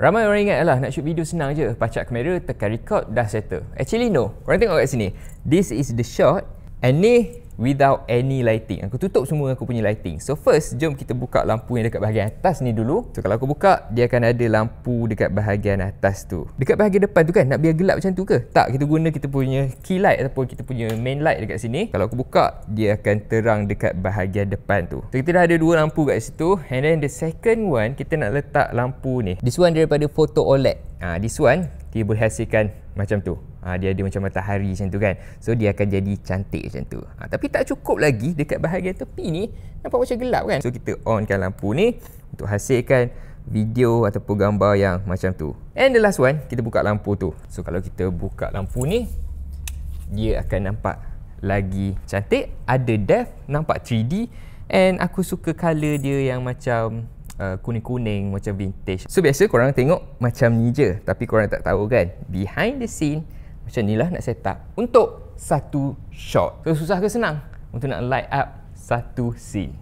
Ramai orang ingat lah nak shoot video senang je, pacak kamera, tekan record, dah settle. Actually no. Korang tengok kat sini. This is the shot and ni without any lighting. Aku tutup semua aku punya lighting. So first, jom kita buka lampu yang dekat bahagian atas ni dulu. So kalau aku buka, dia akan ada lampu dekat bahagian atas tu. Dekat bahagian depan tu kan, nak biar gelap macam tu ke? Tak, kita guna kita punya key light ataupun kita punya main light dekat sini. Kalau aku buka, dia akan terang dekat bahagian depan tu. So kita dah ada dua lampu kat situ. And then the second one, kita nak letak lampu ni. This one daripada Photo OLED. This one, dia boleh hasilkan macam tu. Dia ada macam matahari macam tu kan. So dia akan jadi cantik macam tu. Tapi tak cukup lagi, dekat bahagian tepi ni nampak macam gelap kan. So kita onkan lampu ni untuk hasilkan video ataupun gambar yang macam tu. And the last one, kita buka lampu tu. So kalau kita buka lampu ni, dia akan nampak lagi cantik. Ada depth, nampak 3D. And aku suka colour dia yang macam kuning-kuning macam vintage. So biasa korang tengok macam ni je, tapi korang tak tahu kan, behind the scene macam ni lah nak set up untuk satu shot. So susah ke senang untuk nak light up satu scene?